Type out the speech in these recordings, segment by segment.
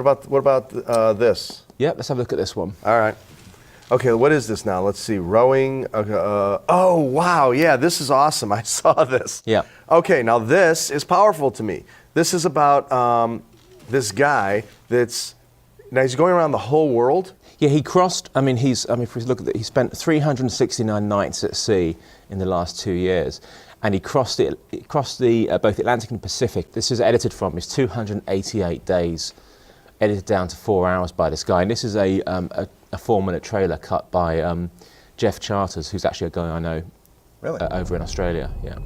about this? Yep, let's have a look at this one. All right. Okay, what is this now? Let's see. Rowing. Oh, wow. Yeah, this is awesome. I saw this. Yeah. Okay, now this is powerful to me. This is about this guy he's going around the whole world. Yeah, he crossed. If we look at it, he spent 369 nights at sea in the last 2 years, and he crossed both Atlantic and Pacific. This is edited from his 288 days, edited down to 4 hours by this guy. And this is a 4-minute trailer cut by Jeff Charters, who's actually a guy I know over in Australia. Yeah.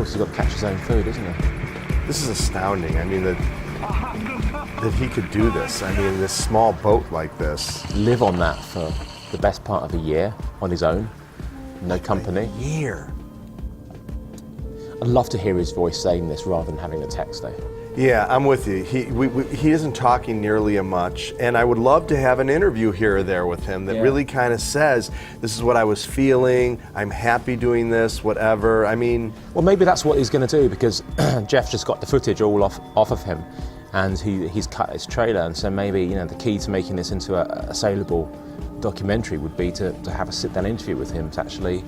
He's got to catch his own food, isn't he? This is astounding. I mean, that he could do this. I mean, this small boat like this. Live on that for the best part of a year on his own, no company. A year. I'd love to hear his voice saying this rather than having the text though. Yeah, I'm with you. He isn't talking nearly as much, and I would love to have an interview here or there with him that really kind of says, this is what I was feeling, I'm happy doing this, whatever. I mean... Well, maybe that's what he's going to do, because Jeff just got the footage all off of him, and he's cut his trailer, and so maybe, the key to making this into a saleable documentary would be to have a sit-down interview with him to actually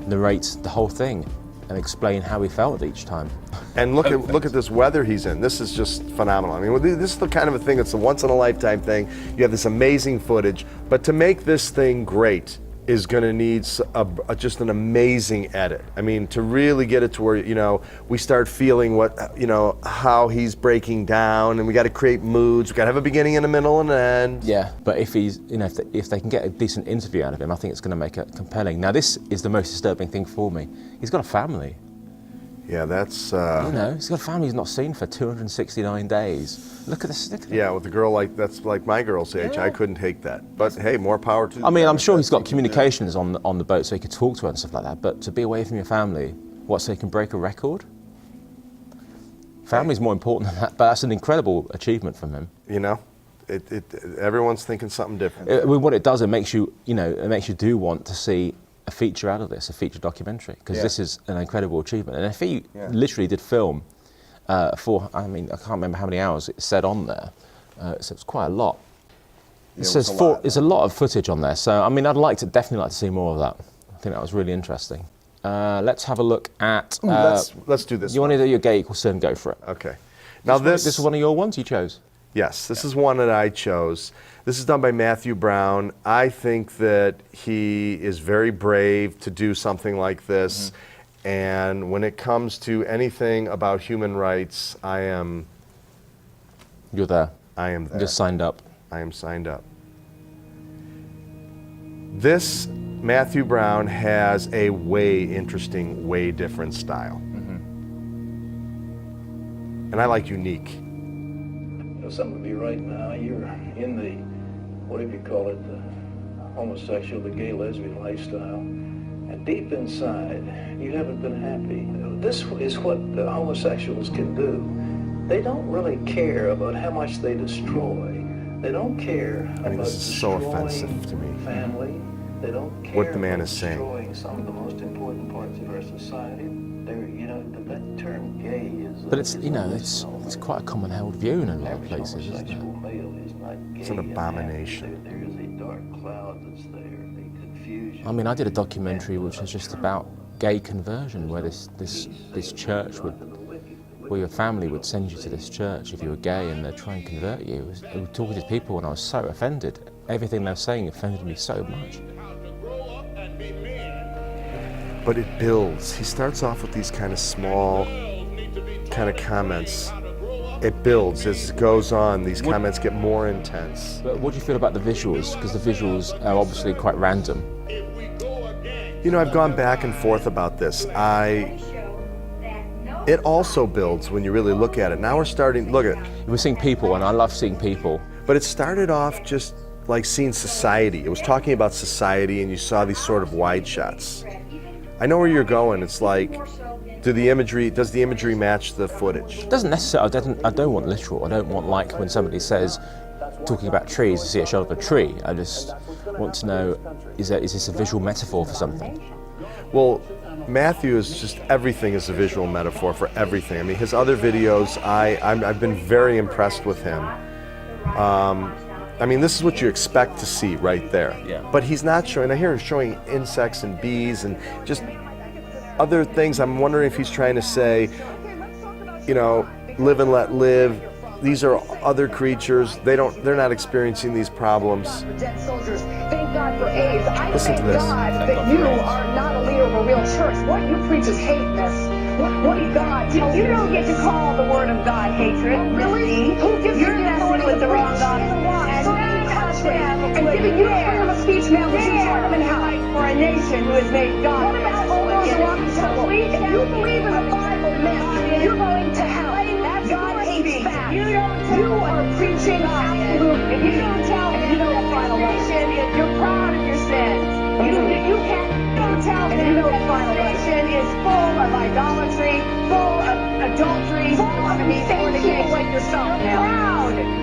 narrate the whole thing and explain how he felt each time. And look at this weather he's in. This is just phenomenal. I mean, this is the kind of a thing that's a once-in-a-lifetime thing. You have this amazing footage, but to make this thing great is going to need just an amazing edit. I mean, to really get it to where, we start feeling how he's breaking down, and we got to create moods. We got to have a beginning and a middle and an end. Yeah, but if he's, if they can get a decent interview out of him, I think it's going to make it compelling. Now, this is the most disturbing thing for me. He's got a family. Yeah, that's... he's got a family he's not seen for 269 days. Look at this. Yeah, with a girl that's like my girl's age, I couldn't take that. But hey, more power to... I mean, I'm sure he's got communications on the boat so he could talk to her and stuff like that, but to be away from your family, so he can break a record? Family's more important than that, but that's an incredible achievement from him. Everyone's thinking something different. What it does, it makes you do want to see a feature out of this, a feature documentary, because this is an incredible achievement. And if he literally did film I can't remember how many hours it said on there, so it's quite a lot. There's a lot of footage on there, so I mean, I'd definitely like to see more of that. I think that was really interesting. Let's have a look at... let's do this. You want to do your gay equals CERN, go for it. Okay. Now this is one of your ones you chose? Yes, this is one that I chose. This is done by Matthew Brown. I think that he is very brave to do something like this. Mm-hmm. And when it comes to anything about human rights, I am... You're there. I am there. You're signed up. I am signed up. This Matthew Brown has a way interesting, way different style. Mm-hmm. And I like unique. Something would be right now. You're in the, whatever you call it, the homosexual, the gay lesbian lifestyle, and deep inside, you haven't been happy. This is what the homosexuals can do. They don't really care about how much they destroy. They don't care about this is so offensive to me. Family. They don't care what the man about is saying. Destroying some of the most important parts of our society. That term gay is... But it's quite a common held view in a lot of places, isn't it? It's an abomination. There is a dark cloud that's there, a confusion. I mean, I did a documentary which was just about gay conversion, where this church where your family would send you to this church if you were gay, and they'd try and convert you. I was talking to people and I was so offended. Everything they were saying offended me so much. But it builds. He starts off with these kind of small kind of comments, it builds as it goes on. These comments get more intense. But what do you feel about the visuals? Because the visuals are obviously quite random. You know, I've gone back and forth about this. It also builds when you really look at it. Now we're starting, look at, We're seeing people, and I love seeing people. but it started off just like seeing society. It was talking about society, and you saw these sort of wide shots. I know where you're going. It's like, does the imagery match the footage? It doesn't necessarily, I don't want literal. I don't want, like when somebody says, talking about trees, you see a shot of a tree. I just want to know, is this a visual metaphor for something? Well, Matthew is just, everything is a visual metaphor for everything. I mean, his other videos, I've been very impressed with him. I mean, this is what you expect to see right there. Yeah. But he's not showing, I hear him showing insects and bees and just other things. I'm wondering if he's trying to say, you know, live and let live. These are other creatures. They're not experiencing these problems. Dead soldiers. Thank God for AIDS. I Listen thank to this. God that you are not a leader of a real church. What you preach is hateness. What God tells you don't get to call the word of God hatred. Really? Who gives you the authority with the wrong God? And giving you freedom of speech, man, which you term and how for a nation who has made God. What about all those who walk the temple? If you believe in the Bible myth, you're going to hell. God hates facts. You are preaching absolute. If you don't tell me you know the final lesson, you're proud of your sins. You can't tell me you know the final lesson is full of idolatry, full of adultery, full of fornication like yourself.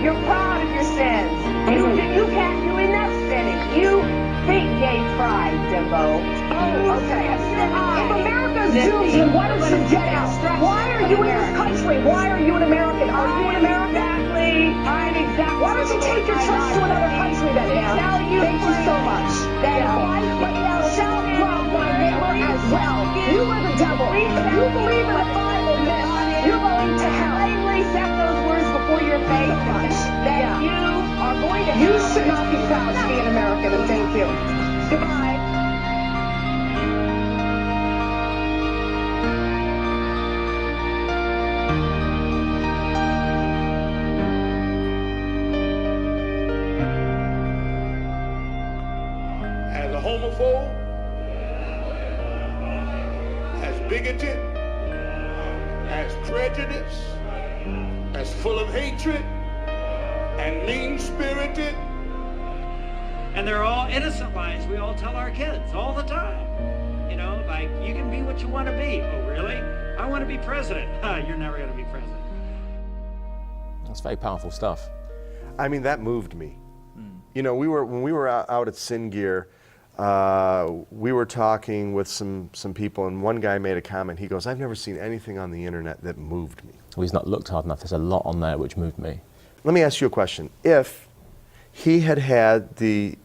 You're proud of your sins. You can't do enough sinning. You think gay pride, Dimbo. Oh, okay. If America's doomed, then why don't you get out? Why are you in this country? Why are you an American? Are you an American? Exactly. Why don't you take your church to another country then, man? Thank you so much. But thou shalt love thy neighbor as well. You are the devil. If you believe in the Bible myth, you're going to hell. Plainly set those words before your face. That you are going to hell. You should not be proud to be an American, and thank you. Goodbye. As a homophobe, as bigoted, as prejudiced, as full of hatred, and mean-spirited. And they're all innocent lies we all tell our kids all the time. You know, like, you can be what you want to be. Oh, really? I want to be president. You're never going to be president. That's very powerful stuff. I mean, that moved me. You know, when we were out at Sin Gear, we were talking with some people, and one guy made a comment. He goes, "I've never seen anything on the internet that moved me." Well, he's not looked hard enough. There's a lot on there which moved me. Let me ask you a question. If he had had the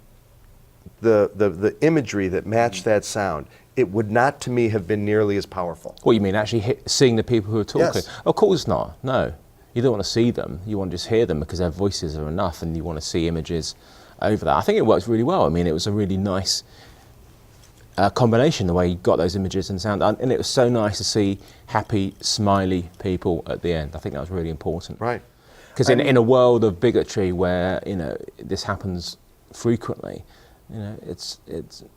imagery that matched that sound, it would not, to me, have been nearly as powerful. What you mean, actually seeing the people who are talking? Yes. Of course not, no. You don't want to see them, you want to just hear them because their voices are enough, and you want to see images over that. I think it works really well. I mean, it was a really nice combination, the way you got those images and sound, and it was so nice to see happy, smiley people at the end. I think that was really important. Right. Because in a world of bigotry where, you know, this happens frequently, you know, it's showing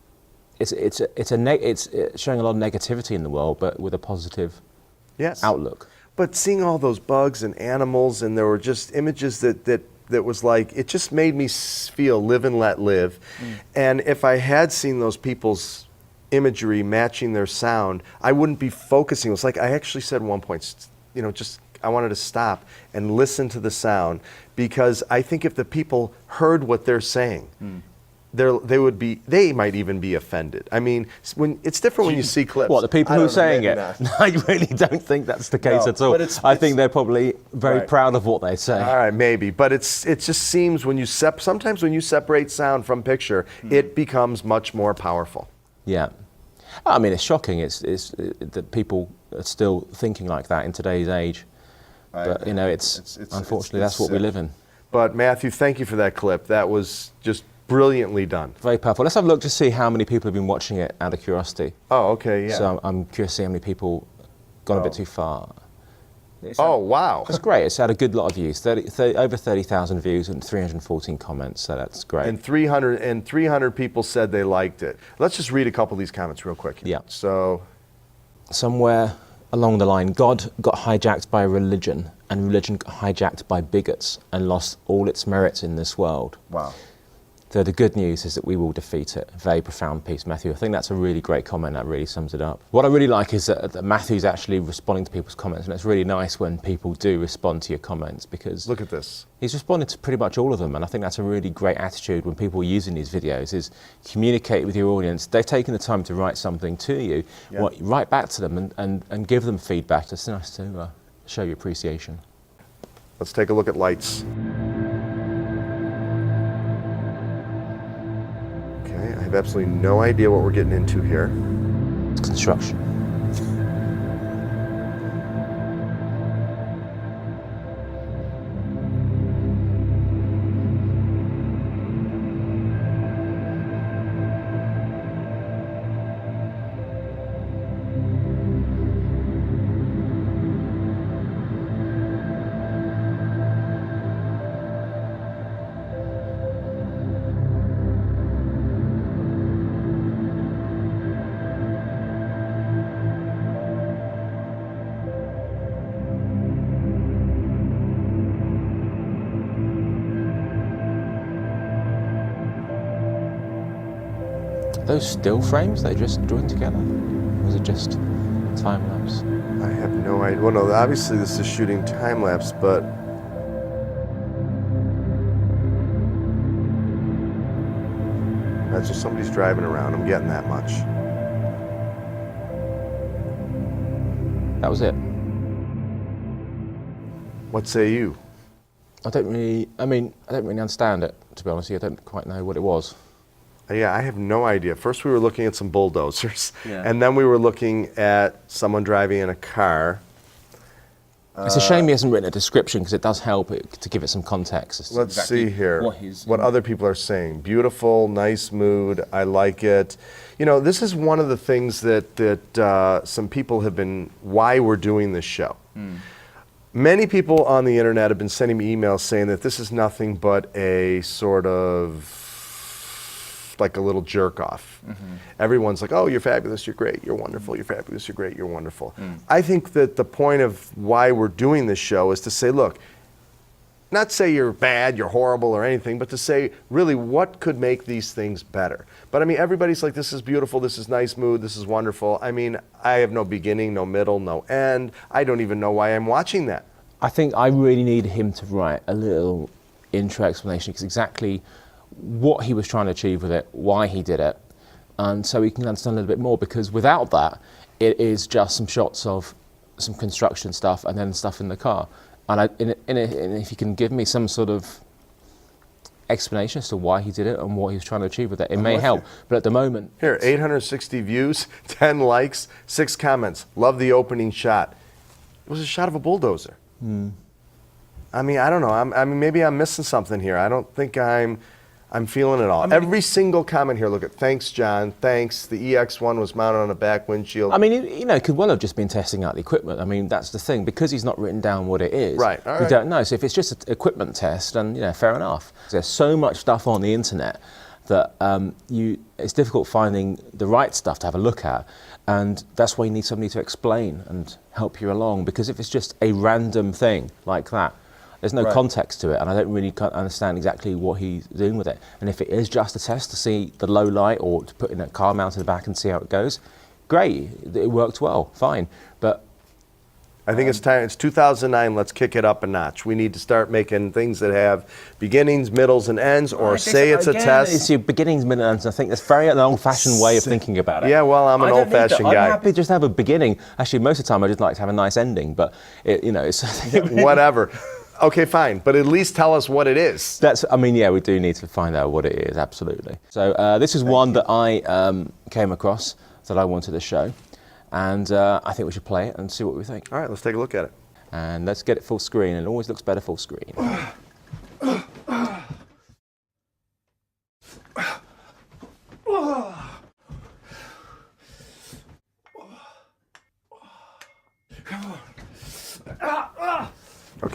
a lot of negativity in the world, but with a positive outlook. But seeing all those bugs and animals, and there were just images that was like, it just made me feel live and let live. And if I had seen those people's imagery matching their sound, I wouldn't be focusing. It was like I actually said at one point, you know, just I wanted to stop and listen to the sound, because I think if the people heard what they're saying, they might even be offended. I mean, it's different when you see clips. What, the people who are saying it? No, I really don't think that's the case at all. I think they're probably very proud of what they say. All right, maybe, but it just seems when you sometimes when you separate sound from picture, it becomes much more powerful. Yeah, I mean, it's shocking. It's that people are still thinking like that in today's age. But you know, it's unfortunately that's what we live in. But Matthew, thank you for that clip. That was just brilliantly done. Very powerful. Let's have a look to see how many people have been watching it out of curiosity. Oh, okay, yeah. So I'm curious to see how many people gone a bit too far. Oh, wow. It's great. It's had a good lot of views. Over 30,000 views and 314 comments, so that's great. And 300 people said they liked it. Let's just read a couple of these comments real quick. Yeah. So, somewhere along the line, God got hijacked by religion, and religion got hijacked by bigots and lost all its merits in this world. wow. So the good news is that we will defeat it. Very profound piece, Matthew. I think that's a really great comment. That really sums it up. What I really like is that Matthew's actually responding to people's comments, and it's really nice when people do respond to your comments, because Look at this. he's responded to pretty much all of them, and I think that's a really great attitude when people are using these videos, is communicate with your audience. They've taken the time to write something to you. Yeah. Write back to them and give them feedback. It's nice to show your appreciation. Let's take a look at lights. Okay, I have absolutely no idea what we're getting into here. It's construction. Those still frames they just joined together? Or was it just time lapse? I have no idea. Well, no, obviously this is shooting time lapse, but that's just somebody's driving around. I'm getting that much. That was it. What say you? I don't really understand it, to be honest with you. I don't quite know what it was. Yeah, I have no idea. First we were looking at some bulldozers, Yeah. and then we were looking at someone driving in a car. It's a shame he hasn't written a description, because it does help to give it some context. as to Let's exactly see here what other people are saying. Beautiful, nice mood, I like it. You know, this is one of the things that some people have been, why we're doing this show. Many people on the internet have been sending me emails saying that this is nothing but a sort of like a little jerk off. Everyone's like, oh, you're fabulous, you're great, you're wonderful, you're fabulous, you're great, you're wonderful. I think that the point of why we're doing this show is to say, look, not say you're bad, you're horrible or anything, but to say, really, what could make these things better? But I mean, everybody's like, this is beautiful, this is nice mood, this is wonderful. I mean, I have no beginning, no middle, no end. I don't even know why I'm watching that. I think I really need him to write a little intro explanation, because exactly what he was trying to achieve with it, why he did it, and so we can understand a little bit more, because without that, it is just some shots of some construction stuff and then stuff in the car. And if you can give me some sort of explanation as to why he did it and what he was trying to achieve with it, it may help. But at the moment... Here, 860 views, 10 likes, 6 comments. Love the opening shot. It was a shot of a bulldozer. I mean, I don't know. I mean, maybe I'm missing something here. I don't think I'm feeling it all. I mean, every single comment here, look at, thanks, John, thanks. The EX1 was mounted on a back windshield. I mean, you know, could well have just been testing out the equipment. I mean, that's the thing. Because he's not written down what it is, Right, all we right. don't know. So if it's just an equipment test, then, you know, fair enough. There's so much stuff on the internet that it's difficult finding the right stuff to have a look at. And that's why you need somebody to explain and help you along. Because if it's just a random thing like that, there's no context to it, and I don't really understand exactly what he's doing with it. And if it is just a test to see the low light or to put in a car mount in the back and see how it goes, great, it worked well, fine. But I think it's time. It's 2009. Let's kick it up a notch. We need to start making things that have beginnings, middles, and ends, or say it's a test. It's your beginnings, middle, and ends. I think that's very an old-fashioned way of thinking about it. Yeah, well, I'm an old-fashioned guy. I'm happy to just have a beginning. Actually, most of the time, I just like to have a nice ending. But it's Whatever. Okay, fine, but at least tell us what it is. We do need to find out what it is, absolutely. So this is one that I came across that I wanted to show, and I think we should play it and see what we think. All right, let's take a look at it. And let's get it full screen, and it always looks better full screen.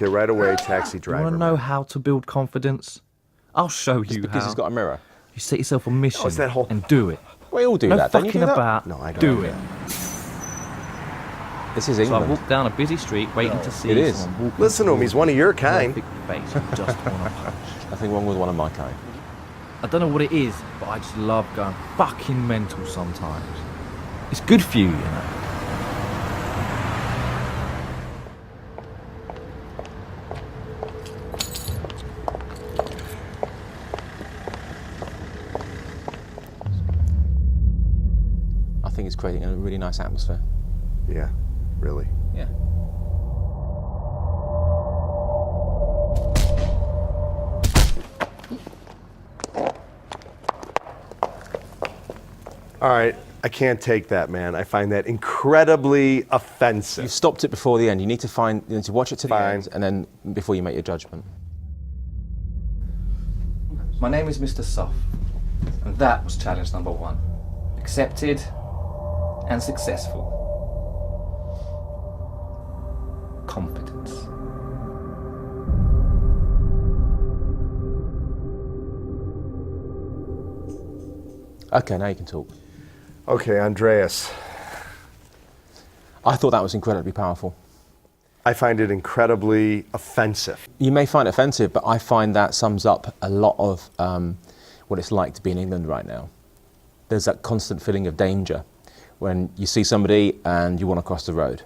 Okay, right away, taxi You driver. want to know how to build confidence? I'll show you Because how. he's got a mirror. You set yourself a mission it's that whole- and do it. We all do No that. Don't you fucking do that? about. No, I don't do do it. This is So I England. walked down a busy street waiting to see It is. someone walking Listen to him, he's one of your kind. perfect face and just want to punch. Nothing wrong with one of my kind. I don't know what it is, but I just love going fucking mental sometimes. It's good for you, you know. I think it's creating a really nice atmosphere. Yeah, really. Yeah. All right, I can't take that, man. I find that incredibly offensive. You've stopped it before the end. You need to watch it to the Fine. end, and then before you make your judgment. My name is Mr. Suff, and that was challenge number 1. Accepted and successful. Competence. Okay, now you can talk. Okay, Andreas, I thought that was incredibly powerful. I find it incredibly offensive. You may find it offensive, but I find that sums up a lot of what it's like to be in England right now. There's that constant feeling of danger when you see somebody and you want to cross the road.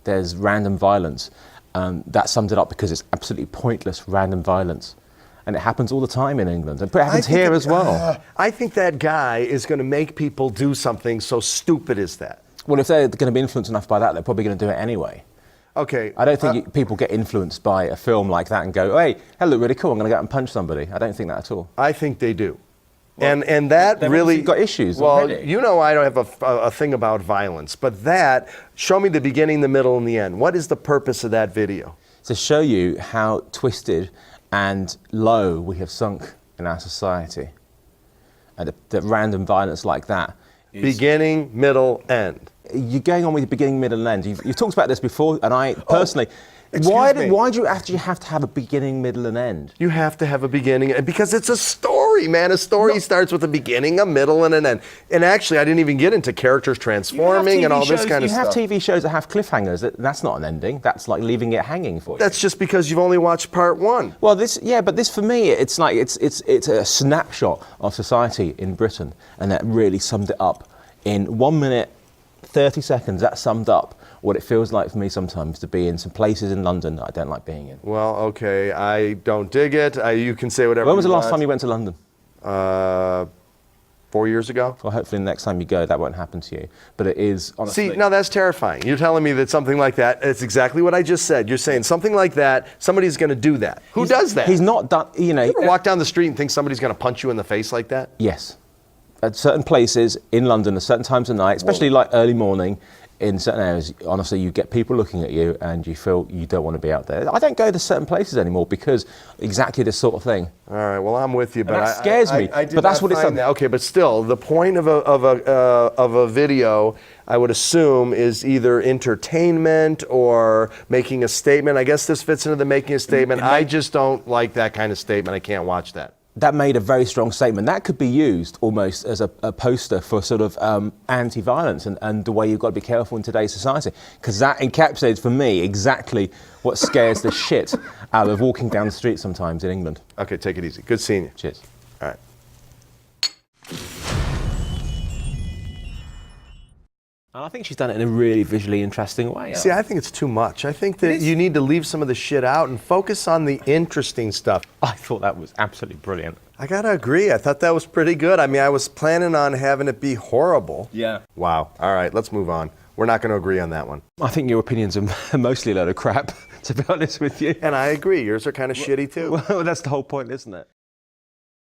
There's random violence. That sums it up because it's absolutely pointless random violence. And it happens all the time in England. And it happens here as well. I think that guy is going to make people do something so stupid as that. Well, if they're going to be influenced enough by that, they're probably going to do it anyway. Okay. I don't think people get influenced by a film like that and go, hey, that looked really cool, I'm going to go out and punch somebody. I don't think that at all. I think they do. And that they've really obviously got issues Well, already. you know I don't have a thing about violence, but that, show me the beginning, the middle, and the end. What is the purpose of that video? To show you how twisted and low we have sunk in our society. And that random violence like that. Beginning, middle, end. You're going on with the beginning, middle, and end. You've talked about this before, and I personally, excuse me. why do you actually have to have a beginning, middle, and end? You have to have a beginning, because it's a story, man. A story starts with a beginning, a middle, and an end. And actually, I didn't even get into characters transforming and all this kind of stuff. You have TV shows that have cliffhangers. That's not an ending. That's like leaving it hanging for you. That's just because you've only watched part 1. Well, but this for me, it's like it's a snapshot of society in Britain, and that really summed it up in 1 minute, 30 seconds. That summed up what it feels like for me sometimes to be in some places in London that I don't like being in. Well, okay, I don't dig it. You can say whatever. When was the you last want. time you went to London? 4 years ago. Well, hopefully the next time you go, that won't happen to you. But it is, honestly. See, now that's terrifying. You're telling me that something like that, it's exactly what I just said. You're saying something like that, somebody's going to do that. Who does that? He's not done, You ever walk down the street and think somebody's going to punch you in the face like that? Yes. At certain places in London, at certain times of night, especially like early morning, in certain areas, honestly, you get people looking at you and you feel you don't want to be out there. I don't go to certain places anymore because exactly this sort of thing. All right, well, I'm with you, but that scares me. I did But that's not what it's find done. that. Okay, but still, the point of a video, I would assume, is either entertainment or making a statement. I guess this fits into the making a statement. I just don't like that kind of statement. I can't watch that. That made a very strong statement. That could be used almost as a poster for sort of anti-violence and the way you've got to be careful in today's society. Because that encapsulates for me exactly what scares the shit out of walking down the street sometimes in England. Okay, take it easy. Good seeing you. Cheers. All right. And I think she's done it in a really visually interesting way. See, I think it's too much. I think that you need to leave some of the shit out and focus on the interesting stuff. I thought that was absolutely brilliant. I gotta agree. I thought that was pretty good. I mean, I was planning on having it be horrible. Yeah. Wow. All right, let's move on. We're not going to agree on that one. I think your opinions are mostly a load of crap, to be honest with you. And I agree. Yours are kind of shitty too. Well, that's the whole point, isn't it?